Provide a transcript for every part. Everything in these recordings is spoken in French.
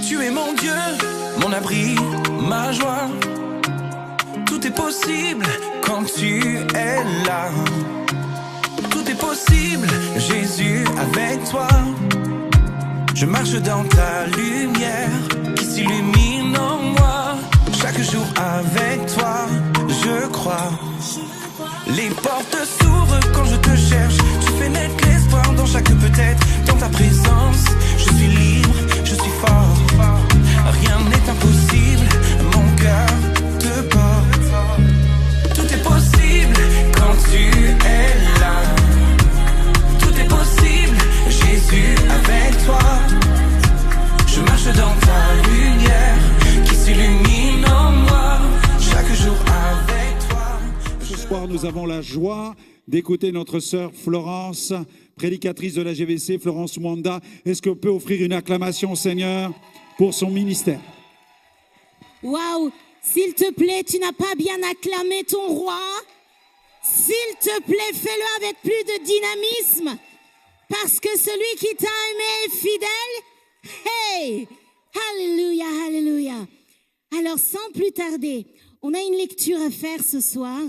Tu es mon Dieu, mon abri, ma joie. Tout est possible quand tu es là. Tout est possible, Jésus, avec toi. Je marche dans ta lumière qui s'illumine en moi. Chaque jour avec toi, je crois. Les portes s'ouvrent quand je te cherche. Tu fais naître l'espoir dans chaque peut-être. Dans ta présence, je suis libre, je suis fort. Rien n'est impossible, mon cœur te porte. Tout est possible quand tu es là. Tout est possible, Jésus avec toi. Je marche dans ta lumière qui s'illumine en moi. Chaque jour avec toi. Ce soir, nous avons la joie d'écouter notre sœur Florence, prédicatrice de la GVC, Florence Mwanda. Est-ce qu'on peut offrir une acclamation au Seigneur pour son ministère? Waouh! S'il te plaît, tu n'as pas bien acclamé ton roi? S'il te plaît, fais-le avec plus de dynamisme. Parce que celui qui t'a aimé est fidèle. Hey! Alléluia, alléluia. Alors, sans plus tarder, on a une lecture à faire ce soir.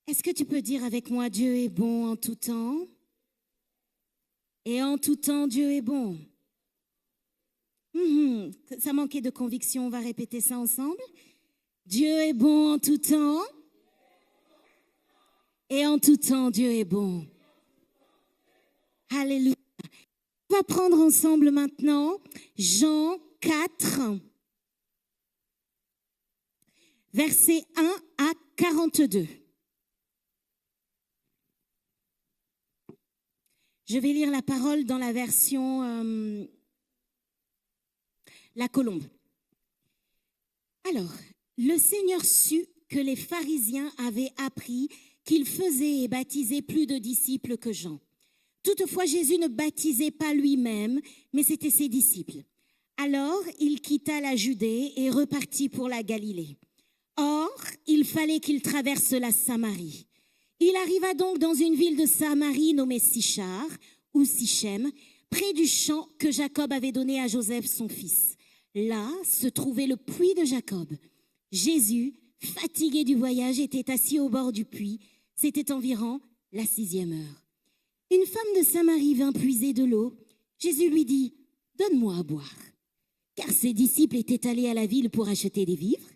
Est-ce que tu peux dire avec moi, Dieu est bon en tout temps? Et en tout temps, Dieu est bon. Ça manquait de conviction, on va répéter ça ensemble. Dieu est bon en tout temps. Et en tout temps, Dieu est bon. Alléluia. On va prendre ensemble maintenant Jean 4, versets 1 à 42. Je vais lire la parole dans la version La Colombe. Alors, le Seigneur sut que les pharisiens avaient appris qu'il faisait et baptisait plus de disciples que Jean. Toutefois, Jésus ne baptisait pas lui-même, mais c'était ses disciples. Alors, il quitta la Judée et repartit pour la Galilée. Or, il fallait qu'il traverse la Samarie. Il arriva donc dans une ville de Samarie nommée Sichar, ou Sichem, près du champ que Jacob avait donné à Joseph son fils. Là se trouvait le puits de Jacob. Jésus, fatigué du voyage, était assis au bord du puits. C'était environ la 6e heure. Une femme de Samarie vint puiser de l'eau. Jésus lui dit, « Donne-moi à boire. » Car ses disciples étaient allés à la ville pour acheter des vivres.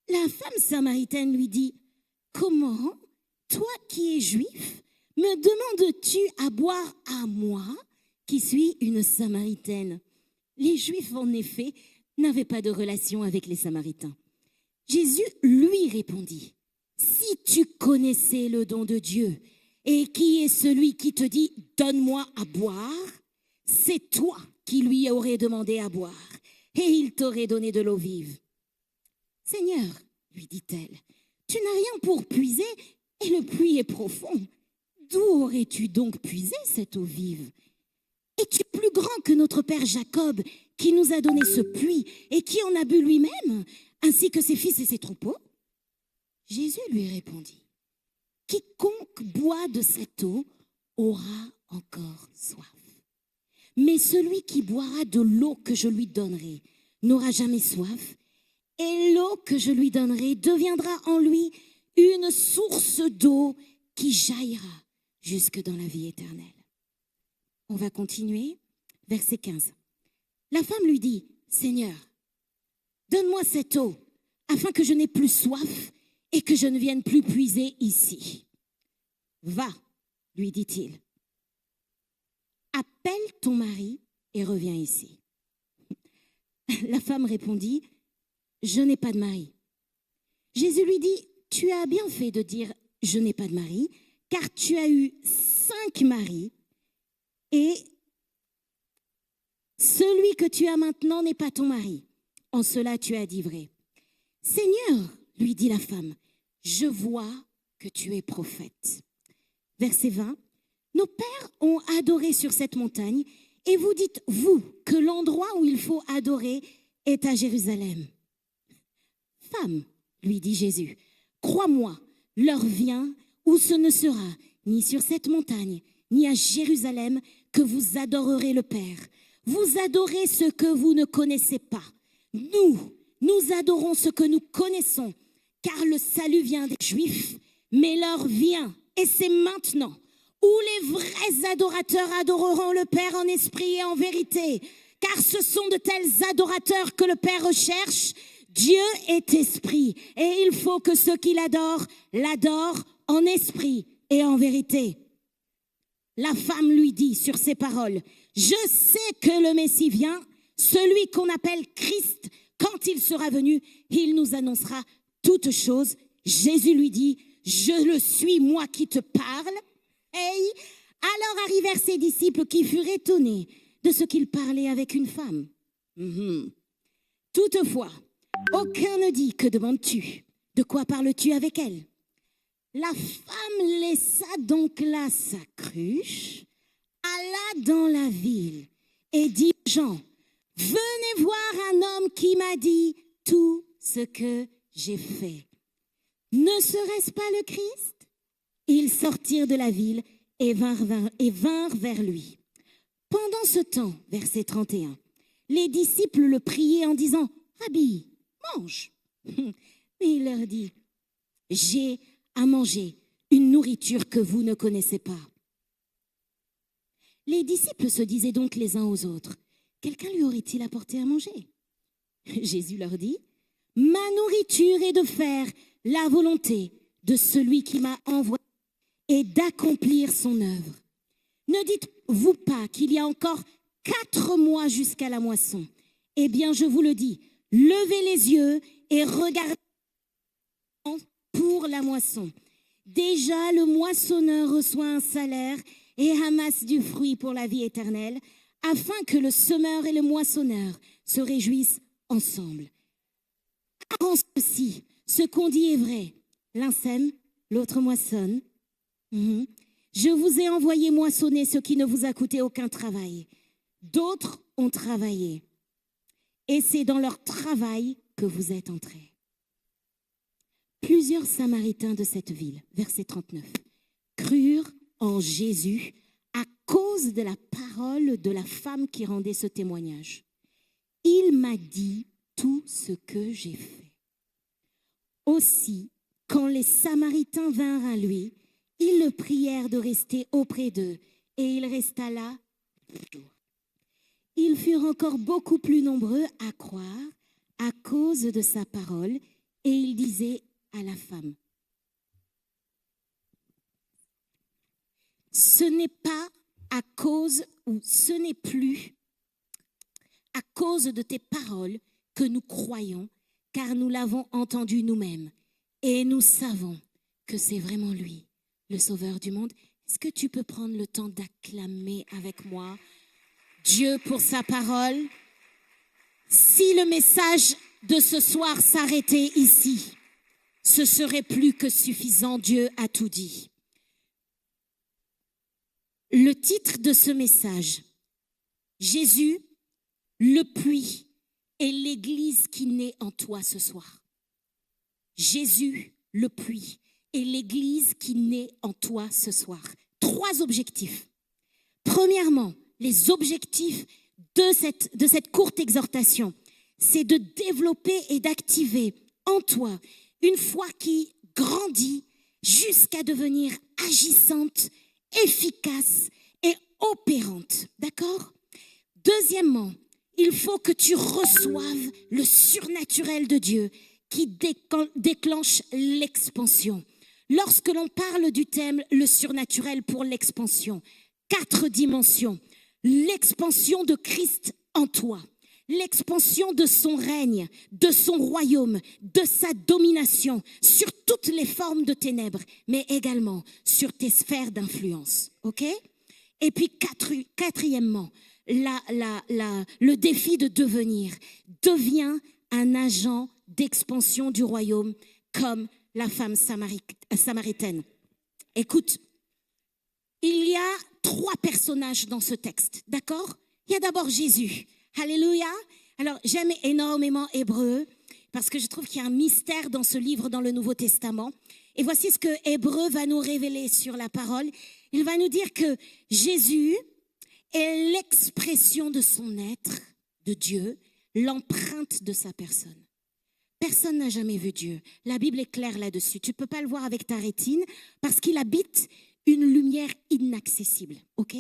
La femme samaritaine lui dit, « Comment, toi qui es juif, me demandes-tu à boire à moi, qui suis une Samaritaine ?» Les Juifs, en effet, n'avaient pas de relation avec les Samaritains. Jésus lui répondit, « Si tu connaissais le don de Dieu, et qui est celui qui te dit « Donne-moi à boire », c'est toi qui lui aurais demandé à boire, et il t'aurait donné de l'eau vive. « Seigneur, lui dit-elle, tu n'as rien pour puiser, et le puits est profond. D'où aurais-tu donc puisé cette eau vive? Es-tu plus grand que notre père Jacob, qui nous a donné ce puits, et qui en a bu lui-même, ainsi que ses fils et ses troupeaux? » Jésus lui répondit, « Quiconque boit de cette eau aura encore soif. Mais celui qui boira de l'eau que je lui donnerai n'aura jamais soif, et l'eau que je lui donnerai deviendra en lui une source d'eau qui jaillira jusque dans la vie éternelle. » On va continuer, verset 15. La femme lui dit, « Seigneur, donne-moi cette eau, afin que je n'ai plus soif et que je ne vienne plus puiser ici. » « Va, lui dit-il, appelle ton mari et reviens ici. » La femme répondit, « Je n'ai pas de mari. » Jésus lui dit, « Tu as bien fait de dire « Je n'ai pas de mari », car tu as eu 5 maris, et celui que tu as maintenant n'est pas ton mari. En cela, tu as dit vrai. »« Seigneur, lui dit la femme, je vois que tu es prophète. » Verset 20. « Nos pères ont adoré sur cette montagne, et vous dites, vous, que l'endroit où il faut adorer est à Jérusalem. » « Femme, lui dit Jésus, crois-moi, l'heure vient où ce ne sera ni sur cette montagne, ni à Jérusalem que vous adorerez le Père. Vous adorez ce que vous ne connaissez pas. Nous adorons ce que nous connaissons, car le salut vient des Juifs, mais l'heure vient, et c'est maintenant, où les vrais adorateurs adoreront le Père en esprit et en vérité, car ce sont de tels adorateurs que le Père recherche. Dieu est esprit, et il faut que ceux qui l'adorent en esprit et en vérité. La femme lui dit sur ces paroles, « Je sais que le Messie vient, celui qu'on appelle Christ. Quand il sera venu, il nous annoncera toutes choses. » Jésus lui dit, « Je le suis, moi qui te parle. » Hey, alors arrivèrent ses disciples qui furent étonnés de ce qu'il parlait avec une femme. Toutefois, aucun ne dit, « Que demandes-tu? De quoi parles-tu avec elle ?» La femme laissa donc là sa cruche, alla dans la ville et dit aux gens, « Venez voir un homme qui m'a dit tout ce que j'ai fait. Ne serait-ce pas le Christ ?» Ils sortirent de la ville et vinrent vers lui. Pendant ce temps, verset 31, les disciples le priaient en disant, « Rabbi, mange. » Mais il leur dit, « J'ai à manger une nourriture que vous ne connaissez pas. » Les disciples se disaient donc les uns aux autres, « Quelqu'un lui aurait-il apporté à manger ?» Jésus leur dit, « Ma nourriture est de faire la volonté de celui qui m'a envoyé et d'accomplir son œuvre. Ne dites-vous pas qu'il y a encore 4 mois jusqu'à la moisson? Eh bien, je vous le dis, levez les yeux et regardez pour la moisson. Déjà, le moissonneur reçoit un salaire et amasse du fruit pour la vie éternelle, afin que le semeur et le moissonneur se réjouissent ensemble. Car en ceci, ce qu'on dit est vrai. L'un sème, l'autre moissonne. Je vous ai envoyé moissonner ce qui ne vous a coûté aucun travail. D'autres ont travaillé. Et c'est dans leur travail que vous êtes entrés. Plusieurs Samaritains de cette ville, verset 39, crurent en Jésus à cause de la parole de la femme qui rendait ce témoignage. Il m'a dit tout ce que j'ai fait. Aussi, quand les Samaritains vinrent à lui, ils le prièrent de rester auprès d'eux, et il resta là. Ils furent encore beaucoup plus nombreux à croire à cause de sa parole, et il disait à la femme, ce n'est pas à cause, ou ce n'est plus à cause de tes paroles que nous croyons, car nous l'avons entendu nous-mêmes, et nous savons que c'est vraiment lui, le Sauveur du monde. Est-ce que tu peux prendre le temps d'acclamer avec moi Dieu pour sa parole? Si le message de ce soir s'arrêtait ici, ce serait plus que suffisant. Dieu a tout dit. Le titre de ce message, Jésus, le puits et l'église qui naît en toi ce soir. Jésus, le puits et l'église qui naît en toi ce soir. 3 objectifs. Premièrement, les objectifs de cette courte exhortation, c'est de développer et d'activer en toi une foi qui grandit jusqu'à devenir agissante, efficace et opérante. D'accord? Deuxièmement, il faut que tu reçoives le surnaturel de Dieu qui déclenche l'expansion. Lorsque l'on parle du thème le surnaturel pour l'expansion, 4 dimensions. L'expansion de Christ en toi, l'expansion de son règne, de son royaume, de sa domination sur toutes les formes de ténèbres, mais également sur tes sphères d'influence. Ok? Et puis quatrièmement, le défi de devenir. Deviens un agent d'expansion du royaume comme la femme samaritaine. Écoute, il y a 3 personnages dans ce texte, d'accord? Il y a d'abord Jésus. Alléluia. Alors, j'aime énormément Hébreu parce que je trouve qu'il y a un mystère dans ce livre dans le Nouveau Testament. Et voici ce que Hébreu va nous révéler sur la parole. Il va nous dire que Jésus est l'expression de son être, de Dieu, l'empreinte de sa personne. Personne n'a jamais vu Dieu. La Bible est claire là-dessus. Tu ne peux pas le voir avec ta rétine parce qu'il habite une lumière inaccessible, ok?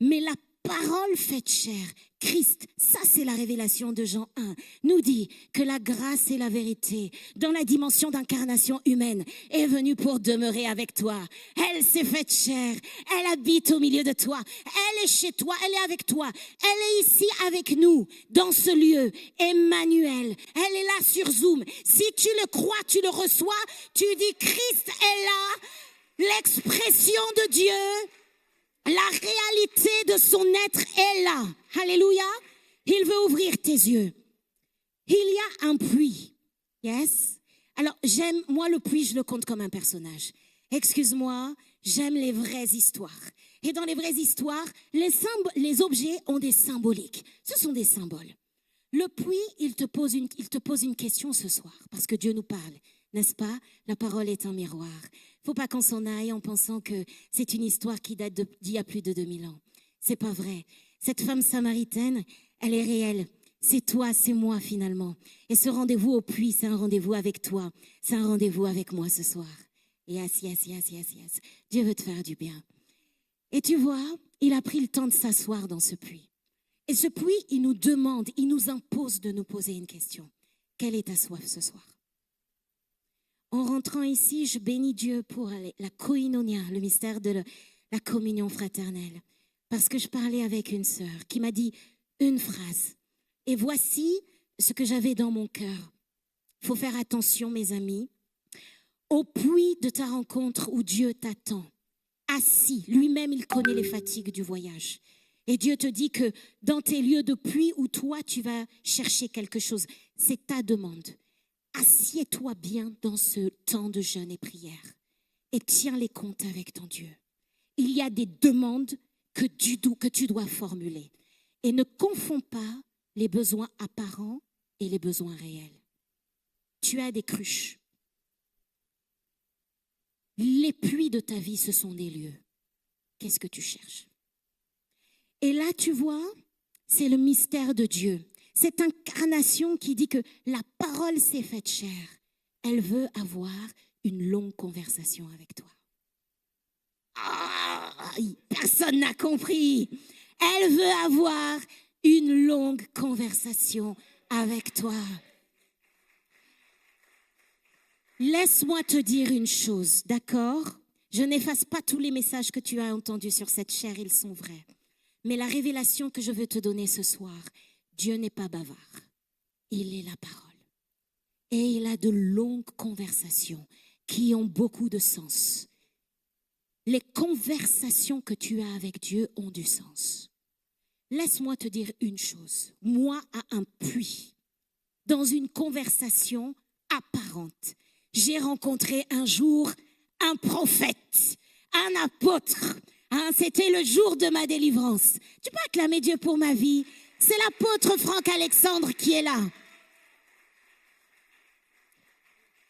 Mais la parole faite chair, Christ, ça c'est la révélation de Jean 1, nous dit que la grâce et la vérité, dans la dimension d'incarnation humaine, est venue pour demeurer avec toi. Elle s'est faite chair, elle habite au milieu de toi, elle est chez toi, elle est avec toi, elle est ici avec nous, dans ce lieu, Emmanuel, elle est là sur Zoom. Si tu le crois, tu le reçois, tu dis Christ est là, l'expression de Dieu. La réalité de son être est là. Alléluia. Il veut ouvrir tes yeux. Il y a un puits. Yes. Alors, moi le puits, je le compte comme un personnage. Excuse-moi, j'aime les vraies histoires. Et dans les vraies histoires, les objets ont des symboliques. Ce sont des symboles. Le puits, il te pose une question ce soir, parce que Dieu nous parle. N'est-ce pas? La parole est un miroir. Il ne faut pas qu'on s'en aille en pensant que c'est une histoire qui date d'il y a plus de 2000 ans. C'est pas vrai. Cette femme samaritaine, elle est réelle. C'est toi, c'est moi finalement. Et ce rendez-vous au puits, c'est un rendez-vous avec toi. C'est un rendez-vous avec moi ce soir. Yes, yes, yes, yes, yes. Dieu veut te faire du bien. Et tu vois, il a pris le temps de s'asseoir dans ce puits. Et ce puits, il nous demande, il nous impose de nous poser une question. Quelle est ta soif ce soir? En rentrant ici, je bénis Dieu pour la koinonia, le mystère de la communion fraternelle. Parce que je parlais avec une sœur qui m'a dit une phrase. Et voici ce que j'avais dans mon cœur. Il faut faire attention, mes amis, au puits de ta rencontre où Dieu t'attend. Assis, lui-même, il connaît les fatigues du voyage. Et Dieu te dit que dans tes lieux de puits où toi, tu vas chercher quelque chose, c'est ta demande. Assieds-toi bien dans ce temps de jeûne et prière et tiens les comptes avec ton Dieu. Il y a des demandes que tu dois formuler et ne confonds pas les besoins apparents et les besoins réels. Tu as des cruches. Les puits de ta vie, ce sont des lieux. Qu'est-ce que tu cherches? Et là, tu vois, c'est le mystère de Dieu. Cette incarnation qui dit que la parole s'est faite chair. Elle veut avoir une longue conversation avec toi. Ah, personne n'a compris. Elle veut avoir une longue conversation avec toi. Laisse-moi te dire une chose, d'accord? Je n'efface pas tous les messages que tu as entendus sur cette chair, ils sont vrais. Mais la révélation que je veux te donner ce soir, Dieu n'est pas bavard, il est la parole. Et il a de longues conversations qui ont beaucoup de sens. Les conversations que tu as avec Dieu ont du sens. Laisse-moi te dire une chose. Moi, à un puits, dans une conversation apparente, j'ai rencontré un jour un prophète, un apôtre. C'était le jour de ma délivrance. Tu peux acclamer Dieu pour ma vie? C'est l'apôtre Franck Alexandre qui est là.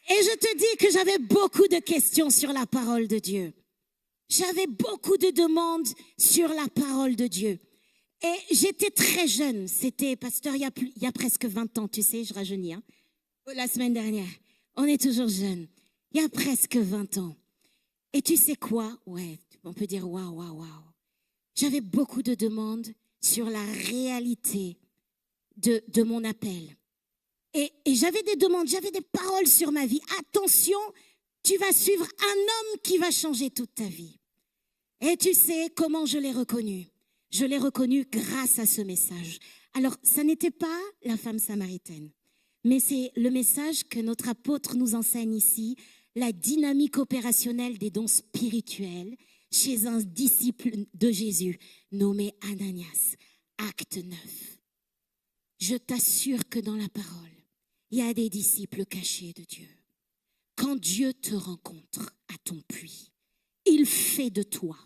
Et je te dis que j'avais beaucoup de questions sur la parole de Dieu. J'avais beaucoup de demandes sur la parole de Dieu. Et j'étais très jeune. C'était, pasteur, il y a presque 20 ans, tu sais, je rajeunis. La semaine dernière, on est toujours jeune. Il y a presque 20 ans. Et tu sais quoi? Ouais, on peut dire waouh, waouh, waouh. J'avais beaucoup de demandes sur la réalité de mon appel. Et j'avais des demandes, j'avais des paroles sur ma vie. Attention, tu vas suivre un homme qui va changer toute ta vie. Et tu sais comment je l'ai reconnu? Je l'ai reconnu grâce à ce message. Alors, ça n'était pas la femme samaritaine, mais c'est le message que notre apôtre nous enseigne ici, la dynamique opérationnelle des dons spirituels chez un disciple de Jésus nommé Ananias. Acte 9. Je t'assure que dans la parole, il y a des disciples cachés de Dieu. Quand Dieu te rencontre à ton puits, il fait de toi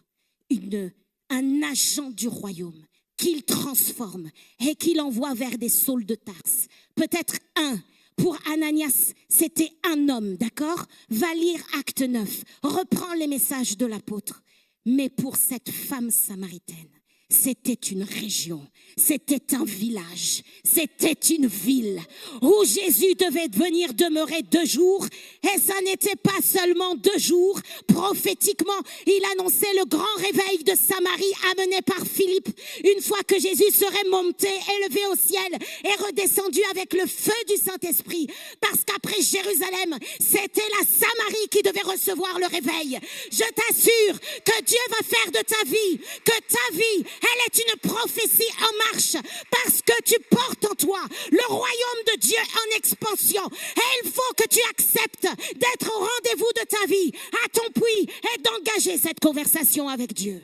un agent du royaume qu'il transforme et qu'il envoie vers des Sauls de Tarse. Peut-être un. Pour Ananias, c'était un homme, d'accord? Va lire Acte 9, reprends les messages de l'apôtre. Mais pour cette femme samaritaine, C'était une région, c'était un village, c'était une ville où Jésus devait venir demeurer 2 jours. Et ça n'était pas seulement 2 jours. Prophétiquement, il annonçait le grand réveil de Samarie amené par Philippe. Une fois que Jésus serait monté, élevé au ciel et redescendu avec le feu du Saint-Esprit. Parce qu'après Jérusalem, c'était la Samarie qui devait recevoir le réveil. Je t'assure que Dieu va faire de ta vie, que ta vie, elle est une prophétie en marche parce que tu portes en toi le royaume de Dieu en expansion. Et il faut que tu acceptes d'être au rendez-vous de ta vie, à ton puits, et d'engager cette conversation avec Dieu.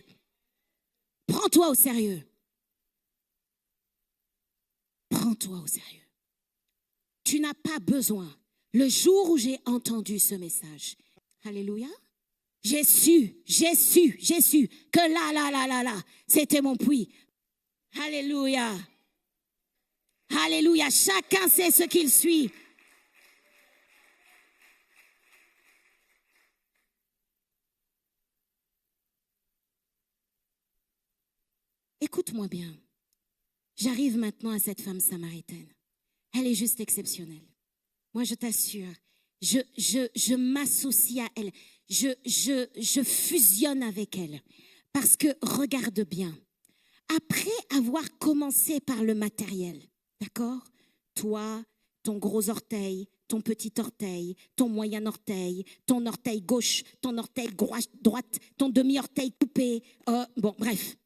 Prends-toi au sérieux. Prends-toi au sérieux. Tu n'as pas besoin. Le jour où j'ai entendu ce message, alléluia, j'ai su que là, c'était mon puits. Alléluia. Alléluia. Chacun sait ce qu'il suit. Écoute-moi bien. J'arrive maintenant à cette femme samaritaine. Elle est juste exceptionnelle. Moi, je t'assure, je m'associe à elle. Je fusionne avec elle. Parce que, regarde bien, après avoir commencé par le matériel, d'accord? Toi, ton gros orteil, ton petit orteil, ton moyen orteil, ton orteil gauche, ton orteil droite, ton demi-orteil coupé, bon, bref,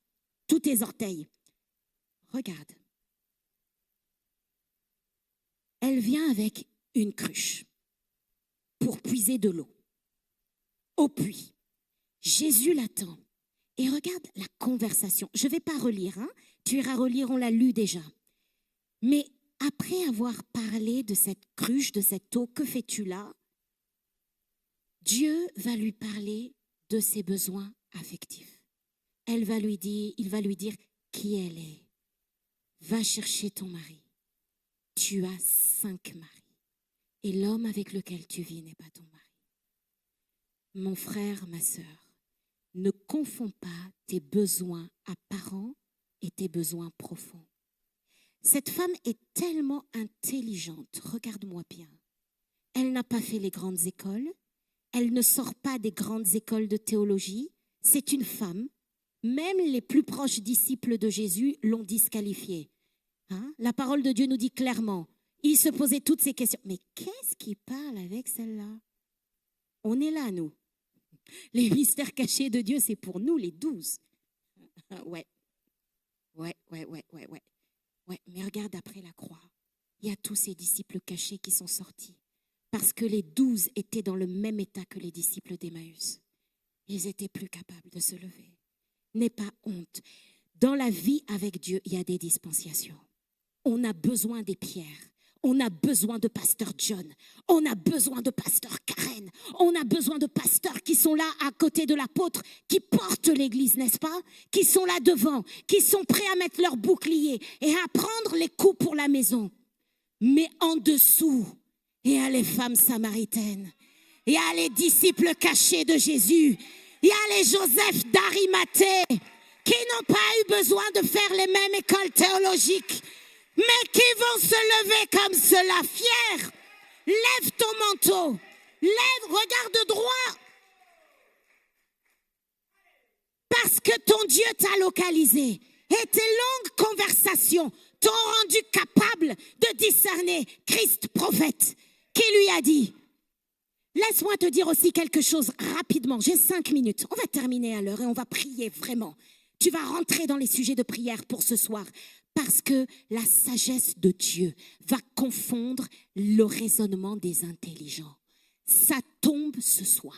tous tes orteils. Regarde. Elle vient avec une cruche pour puiser de l'eau au puits. Jésus l'attend. Et regarde la conversation. Je ne vais pas relire, hein? Tu iras relire, on l'a lu déjà. Mais après avoir parlé de cette cruche, de cette eau, que fais-tu là? Dieu va lui parler de ses besoins affectifs. Il va lui dire qui elle est. Va chercher ton mari. Tu as 5 maris. Et l'homme avec lequel tu vis n'est pas ton mari. Mon frère, ma sœur, ne confonds pas tes besoins apparents et tes besoins profonds. Cette femme est tellement intelligente, regarde-moi bien. Elle n'a pas fait les grandes écoles, elle ne sort pas des grandes écoles de théologie. C'est une femme, même les plus proches disciples de Jésus l'ont disqualifiée. Hein? La parole de Dieu nous dit clairement, il se posait toutes ces questions. Mais qu'est-ce qui parle avec celle-là? On est là, nous. Les mystères cachés de Dieu, c'est pour nous, les 12. Ouais, mais regarde après la croix. Il y a tous ces disciples cachés qui sont sortis. Parce que les 12 étaient dans le même état que les disciples d'Emmaüs. Ils étaient plus capables de se lever. N'aie pas honte. Dans la vie avec Dieu, il y a des dispensations. On a besoin des pierres. On a besoin de pasteur John. On a besoin de pasteur Karen. On a besoin de pasteurs qui sont là à côté de l'apôtre, qui portent l'église, n'est-ce pas? Qui sont là devant, qui sont prêts à mettre leur bouclier et à prendre les coups pour la maison. Mais en dessous, il y a les femmes samaritaines. Il y a les disciples cachés de Jésus. Il y a les Joseph d'Arimathée qui n'ont pas eu besoin de faire les mêmes écoles théologiques, mais qui vont se lever comme cela, fiers. Lève ton manteau, lève, regarde droit. Parce que ton Dieu t'a localisé et tes longues conversations t'ont rendu capable de discerner Christ prophète qui lui a dit. Laisse-moi te dire aussi quelque chose rapidement, j'ai 5 minutes, on va terminer à l'heure et on va prier vraiment. Tu vas rentrer dans les sujets de prière pour ce soir. Parce que la sagesse de Dieu va confondre le raisonnement des intelligents. Ça tombe ce soir.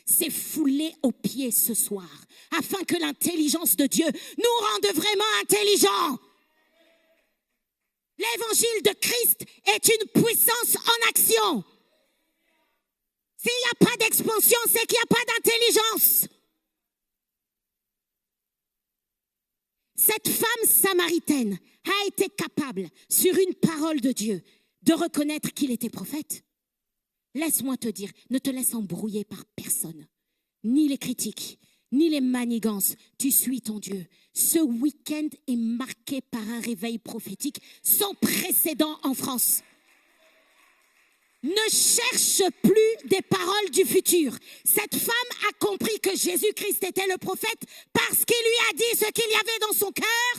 C'est foulé aux pieds ce soir. Afin que l'intelligence de Dieu nous rende vraiment intelligents. L'évangile de Christ est une puissance en action. S'il n'y a pas d'expansion, c'est qu'il n'y a pas d'intelligence. Cette femme samaritaine a été capable, sur une parole de Dieu, de reconnaître qu'il était prophète. Laisse-moi te dire, ne te laisse embrouiller par personne, ni les critiques, ni les manigances. Tu suis ton Dieu. Ce week-end est marqué par un réveil prophétique sans précédent en France. Ne cherche plus des paroles du futur. Cette femme a compris que Jésus-Christ était le prophète parce qu'il lui a dit ce qu'il y avait dans son cœur.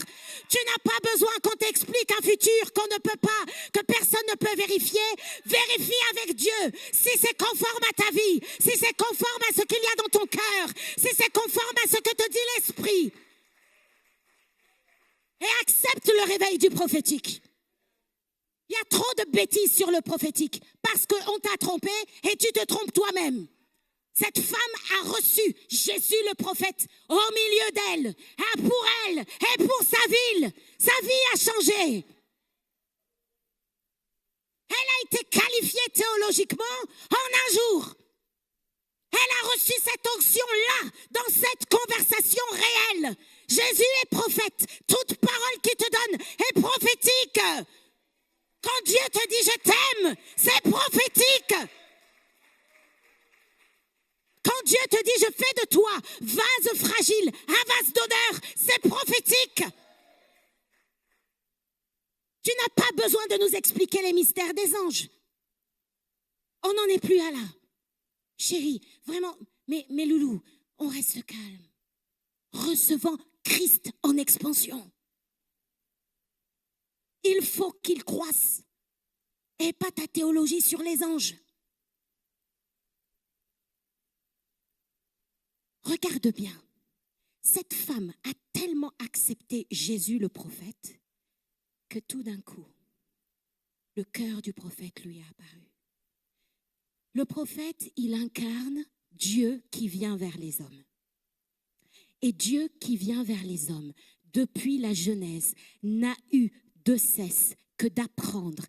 Tu n'as pas besoin qu'on t'explique un futur qu'on ne peut pas, que personne ne peut vérifier. Vérifie avec Dieu si c'est conforme à ta vie, si c'est conforme à ce qu'il y a dans ton cœur, si c'est conforme à ce que te dit l'Esprit. Et accepte le réveil du prophétique. Il y a trop de bêtises sur le prophétique parce qu'on t'a trompé et tu te trompes toi-même. Cette femme a reçu Jésus le prophète au milieu d'elle, pour elle et pour sa ville. Sa vie a changé. Elle a été qualifiée théologiquement en un jour. Elle a reçu cette onction-là dans cette conversation réelle. Jésus est prophète. Toute parole qu'il te donne est prophétique. Quand Dieu te dit « je t'aime », c'est prophétique. Quand Dieu te dit « je fais de toi vase fragile, un vase d'honneur », c'est prophétique. Tu n'as pas besoin de nous expliquer les mystères des anges. On n'en est plus à là. Chérie, vraiment, mais loulou, on reste calme. Recevant Christ en expansion. Il faut qu'il croisse. Et pas ta théologie sur les anges. Regarde bien. Cette femme a tellement accepté Jésus le prophète que tout d'un coup, le cœur du prophète lui est apparu. Le prophète, il incarne Dieu qui vient vers les hommes. Et Dieu qui vient vers les hommes, depuis la Genèse, n'a eu de cesse que d'apprendre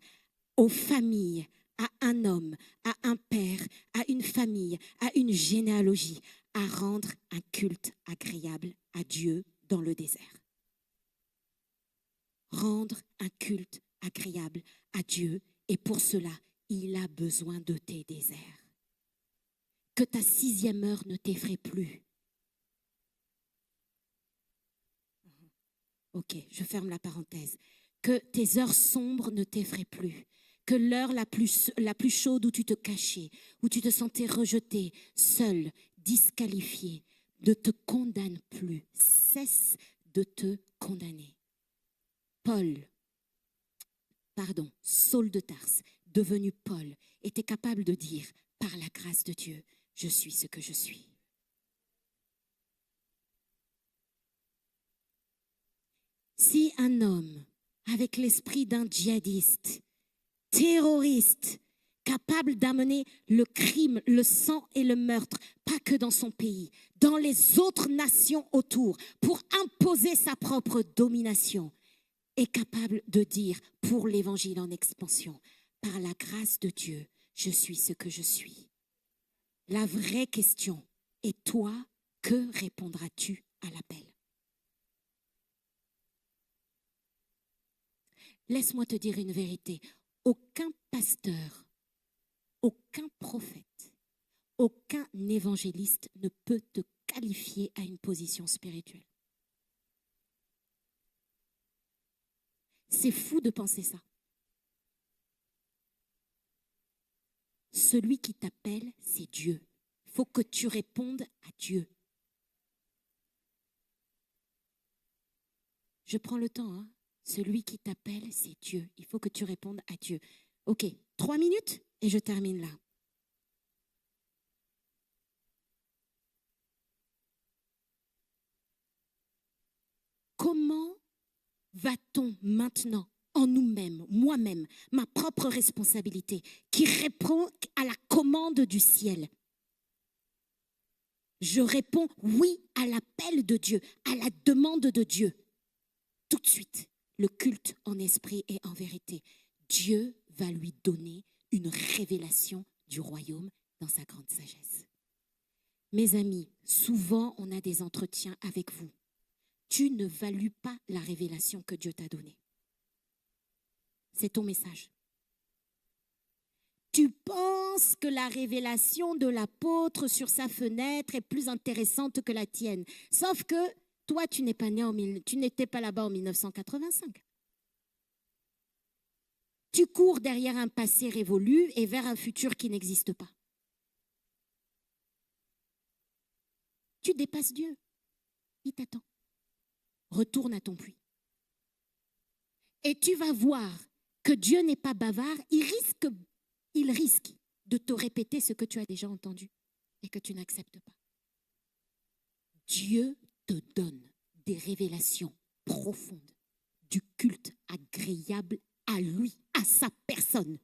aux familles, à un homme, à un père, à une famille, à une généalogie, à rendre un culte agréable à Dieu dans le désert. Rendre un culte agréable à Dieu, et pour cela, il a besoin de tes déserts. Que ta 6e heure ne t'effraie plus. Ok, je ferme la parenthèse. Que tes heures sombres ne t'effraient plus. Que l'heure la plus chaude où tu te cachais, où tu te sentais rejeté, seul, disqualifié, ne te condamne plus. Cesse de te condamner. Saul de Tarse, devenu Paul, était capable de dire, par la grâce de Dieu, je suis ce que je suis. Si un homme avec l'esprit d'un djihadiste, terroriste, capable d'amener le crime, le sang et le meurtre, pas que dans son pays, dans les autres nations autour, pour imposer sa propre domination, est capable de dire pour l'évangile en expansion, par la grâce de Dieu, je suis ce que je suis. La vraie question est, toi, que répondras-tu à l'appel? Laisse-moi te dire une vérité. Aucun pasteur, aucun prophète, aucun évangéliste ne peut te qualifier à une position spirituelle. C'est fou de penser ça. Celui qui t'appelle, c'est Dieu. Il faut que tu répondes à Dieu. Je prends le temps, hein. Celui qui t'appelle, c'est Dieu. Il faut que tu répondes à Dieu. Ok, 3 minutes et je termine là. Comment va-t-on maintenant en nous-mêmes, moi-même, ma propre responsabilité, qui répond à la commande du ciel? Je réponds oui à l'appel de Dieu, à la demande de Dieu. Tout de suite. Le culte en esprit et en vérité. Dieu va lui donner une révélation du royaume dans sa grande sagesse. Mes amis, souvent on a des entretiens avec vous. Tu ne values pas la révélation que Dieu t'a donnée. C'est ton message. Tu penses que la révélation de l'apôtre sur sa fenêtre est plus intéressante que la tienne. Sauf que toi, tu n'étais pas là-bas en 1985. Tu cours derrière un passé révolu et vers un futur qui n'existe pas. Tu dépasses Dieu. Il t'attend. Retourne à ton puits. Et tu vas voir que Dieu n'est pas bavard. Il risque de te répéter ce que tu as déjà entendu et que tu n'acceptes pas. Dieu te donne des révélations profondes, du culte agréable à lui, à sa personne.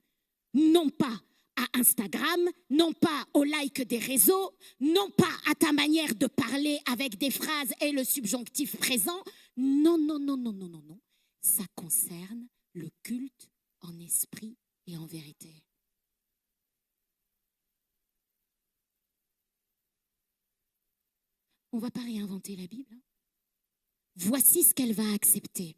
Non pas à Instagram, non pas au like des réseaux, non pas à ta manière de parler avec des phrases et le subjonctif présent. Non, non, non, non, non, non, non. Ça concerne le culte en esprit et en vérité. On ne va pas réinventer la Bible. Voici ce qu'elle va accepter.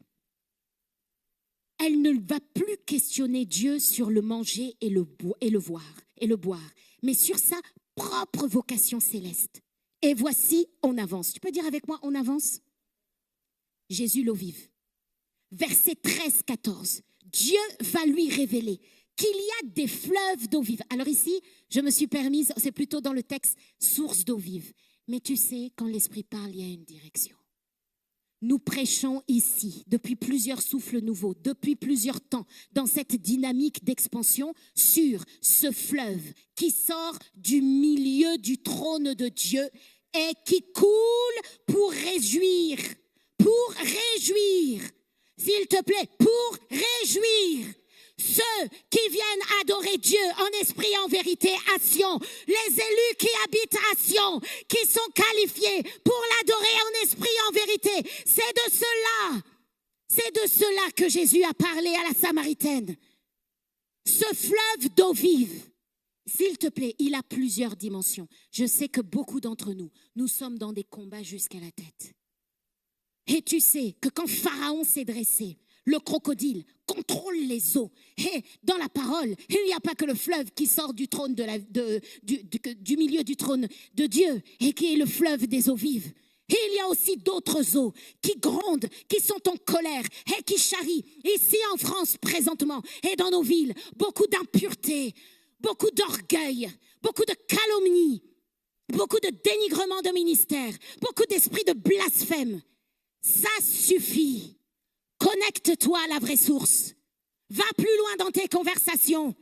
Elle ne va plus questionner Dieu sur le manger et le boire, mais sur sa propre vocation céleste. Et voici, on avance. Tu peux dire avec moi, on avance? Jésus l'eau vive. Verset 13-14. Dieu va lui révéler qu'il y a des fleuves d'eau vive. Alors ici, je me suis permise, c'est plutôt dans le texte, source d'eau vive. Mais tu sais, quand l'Esprit parle, il y a une direction. Nous prêchons ici, depuis plusieurs souffles nouveaux, depuis plusieurs temps, dans cette dynamique d'expansion, sur ce fleuve qui sort du milieu du trône de Dieu et qui coule pour réjouir, s'il te plaît, pour réjouir ceux qui viennent adorer Dieu en esprit et en vérité à Sion, les élus qui habitent à Sion, qui sont qualifiés pour l'adorer en esprit et en vérité. C'est de cela que Jésus a parlé à la Samaritaine. Ce fleuve d'eau vive, s'il te plaît, il a plusieurs dimensions. Je sais que beaucoup d'entre nous sommes dans des combats jusqu'à la tête. Et tu sais que quand Pharaon s'est dressé, le crocodile contrôle les eaux. Et dans la parole, il n'y a pas que le fleuve qui sort du trône du milieu du trône de Dieu et qui est le fleuve des eaux vives. Et il y a aussi d'autres eaux qui grondent, qui sont en colère et qui charrient. Ici en France présentement et dans nos villes, beaucoup d'impureté, beaucoup d'orgueil, beaucoup de calomnie, beaucoup de dénigrement de ministère, beaucoup d'esprit de blasphème. Ça suffit. Connecte-toi à la vraie source. Va plus loin dans tes conversations.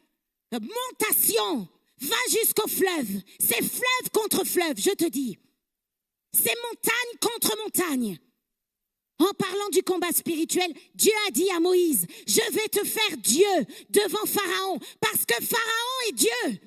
Montation. Va jusqu'au fleuve. C'est fleuve contre fleuve, je te dis. C'est montagne contre montagne. En parlant du combat spirituel, Dieu a dit à Moïse, je vais te faire Dieu devant Pharaon, parce que Pharaon est Dieu.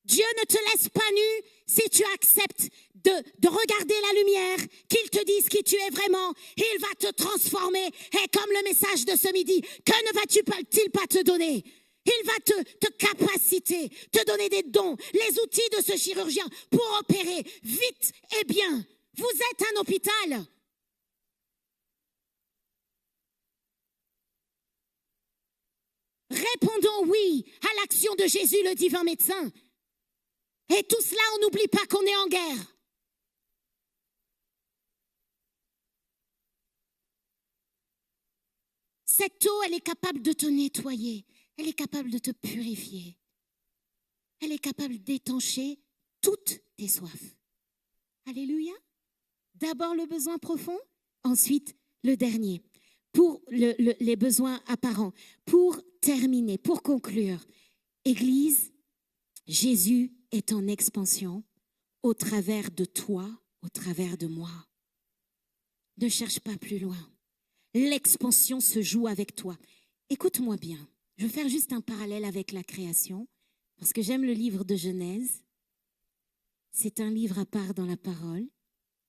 Dieu ne te laisse pas nu si tu acceptes de regarder la lumière, qu'il te dise qui tu es vraiment. Il va te transformer. Et comme le message de ce midi, que ne va-t-il pas te donner? Il va te capaciter, te donner des dons, les outils de ce chirurgien pour opérer vite et bien. Vous êtes un hôpital. Répondons oui à l'action de Jésus, le divin médecin. Et tout cela, on n'oublie pas qu'on est en guerre. Cette eau, elle est capable de te nettoyer. Elle est capable de te purifier. Elle est capable d'étancher toutes tes soifs. Alléluia. D'abord le besoin profond, ensuite le dernier. Pour les besoins apparents. Pour terminer, pour conclure. Église, Jésus est en expansion au travers de toi, au travers de moi. Ne cherche pas plus loin. L'expansion se joue avec toi. Écoute-moi bien. Je vais faire juste un parallèle avec la création, parce que j'aime le livre de Genèse. C'est un livre à part dans la parole,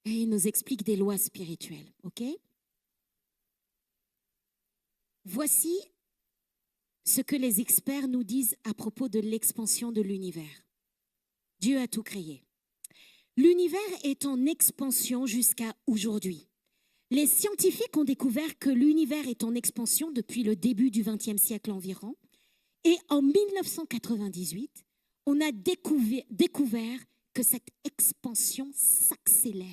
et il nous explique des lois spirituelles, ok? Voici ce que les experts nous disent à propos de l'expansion de l'univers. Dieu a tout créé. L'univers est en expansion jusqu'à aujourd'hui. Les scientifiques ont découvert que l'univers est en expansion depuis le début du XXe siècle environ Et en 1998, on a découvert que cette expansion s'accélère.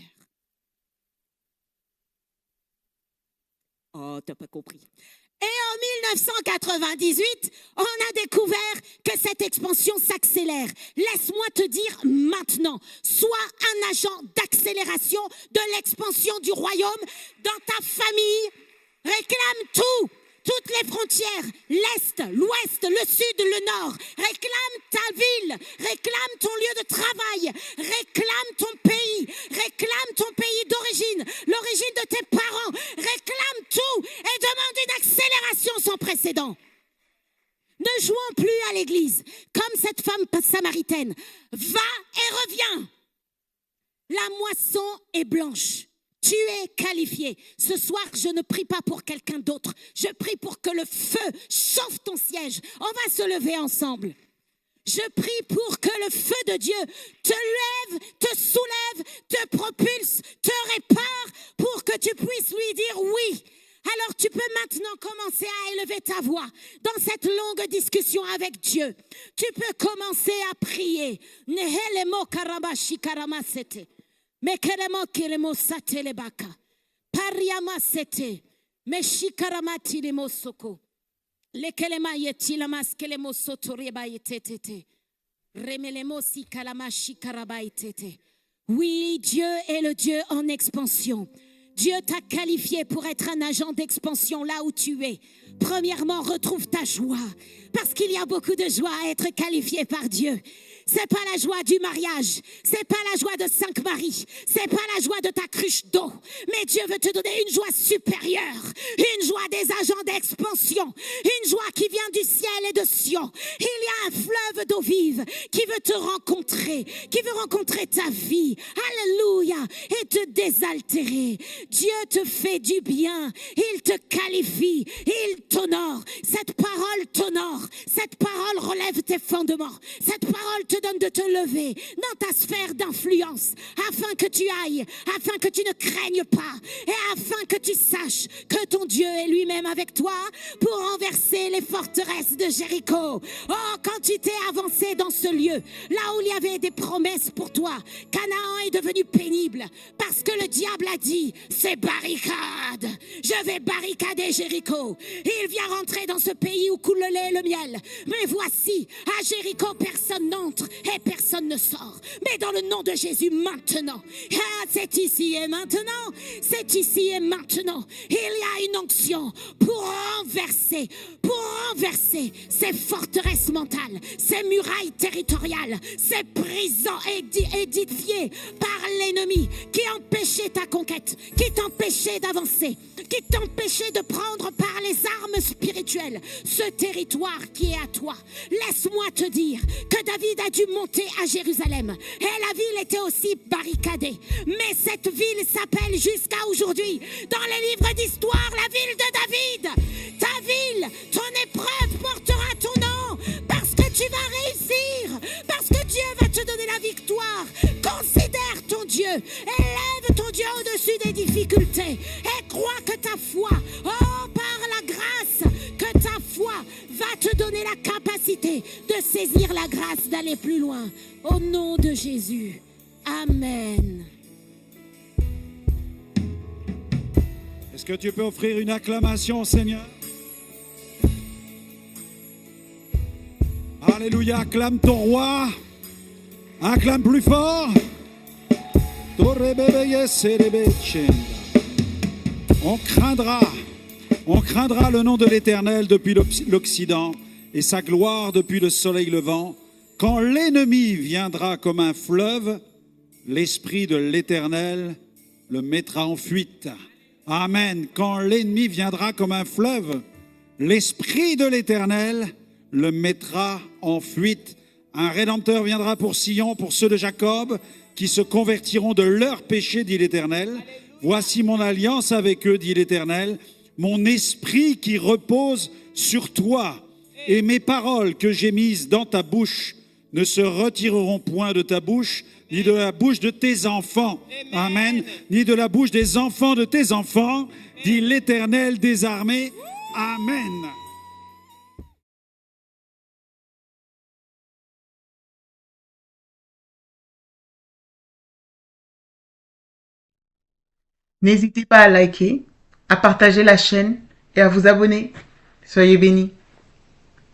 Oh, t'as pas compris. Et en 1998, on a découvert que cette expansion s'accélère. Laisse-moi te dire maintenant, sois un agent d'accélération de l'expansion du royaume dans ta famille. Réclame tout. Toutes les frontières, l'Est, l'Ouest, le Sud, le Nord. Réclame ta ville, réclame ton lieu de travail, réclame ton pays d'origine, l'origine de tes parents. Réclame tout et demande une accélération sans précédent. Ne jouons plus à l'église comme cette femme samaritaine. Va et reviens. La moisson est blanche. Tu es qualifié. Ce soir, je ne prie pas pour quelqu'un d'autre. Je prie pour que le feu chauffe ton siège. On va se lever ensemble. Je prie pour que le feu de Dieu te lève, te soulève, te propulse, te répare pour que tu puisses lui dire oui. Alors tu peux maintenant commencer à élever ta voix dans cette longue discussion avec Dieu. Tu peux commencer à prier. Nehelemo karabashi karamasete. Mekeremo kiremo satelebaka. Pariama sete. Meshikaramati lemo soko. Lekelema yetilamas kelemo sotoreba yetetete. Remelemo si kalamashi karaba yetete. Oui, Dieu est le Dieu en expansion. Dieu t'a qualifié pour être un agent d'expansion là où tu es. Premièrement, retrouve ta joie. Parce qu'il y a beaucoup de joie à être qualifié par Dieu. C'est pas la joie du mariage, c'est pas la joie de 5 maris, c'est pas la joie de ta cruche d'eau, mais Dieu veut te donner une joie supérieure, une joie des agents d'expansion, une joie qui vient du ciel et de Sion. Il y a un fleuve d'eau vive qui veut te rencontrer, qui veut rencontrer ta vie, alléluia, et te désaltérer. Dieu te fait du bien, il te qualifie, il t'honore. Cette parole t'honore, cette parole relève tes fondements, cette parole te donne de te lever dans ta sphère d'influence afin que tu ailles, afin que tu ne craignes pas et afin que tu saches que ton Dieu est lui-même avec toi pour renverser les forteresses de Jéricho. Oh, quand tu t'es avancé dans ce lieu, là où il y avait des promesses pour toi, Canaan est devenu pénible parce que le diable a dit, c'est barricade, je vais barricader Jéricho. Il vient rentrer dans ce pays où coule le lait et le miel. Mais voici, à Jéricho, personne n'entre et personne ne sort. Mais dans le nom de Jésus, maintenant, c'est ici et maintenant, c'est ici et maintenant, il y a une onction pour renverser ces forteresses mentales, ces murailles territoriales, ces prisons édifiées par l'ennemi qui empêchaient ta conquête, qui t'empêchaient d'avancer, qui t'empêchaient de prendre par les armes spirituelles ce territoire qui est à toi. Laisse-moi te dire que David a dû monter à Jérusalem et la ville était aussi barricadée. Mais cette ville s'appelle jusqu'à aujourd'hui, dans les livres d'histoire, la ville de David. Ta ville, ton épreuve portera ton nom parce que tu vas réussir, parce que Dieu va te donner la victoire. Considère ton Dieu, élève ton Dieu au-dessus des difficultés et crois que ta foi, par la grâce, que ta foi va te donner la capacité de saisir la grâce d'aller plus loin. Au nom de Jésus. Amen. Est-ce que tu peux offrir une acclamation au Seigneur? Alléluia, acclame ton roi. Acclame plus fort. On craindra le nom de l'Éternel depuis l'Occident et sa gloire depuis le soleil levant. Quand l'ennemi viendra comme un fleuve, l'Esprit de l'Éternel le mettra en fuite. Amen. Quand l'ennemi viendra comme un fleuve, l'Esprit de l'Éternel le mettra en fuite. Un Rédempteur viendra pour Sion, pour ceux de Jacob, qui se convertiront de leurs péchés, dit l'Éternel. Voici mon alliance avec eux, dit l'Éternel, mon esprit qui repose sur toi, et mes paroles que j'ai mises dans ta bouche ne se retireront point de ta bouche, ni de la bouche de tes enfants. Amen. Ni de la bouche des enfants de tes enfants, dit l'Éternel des armées. Amen. N'hésitez pas à liker, à partager la chaîne et à vous abonner. Soyez bénis.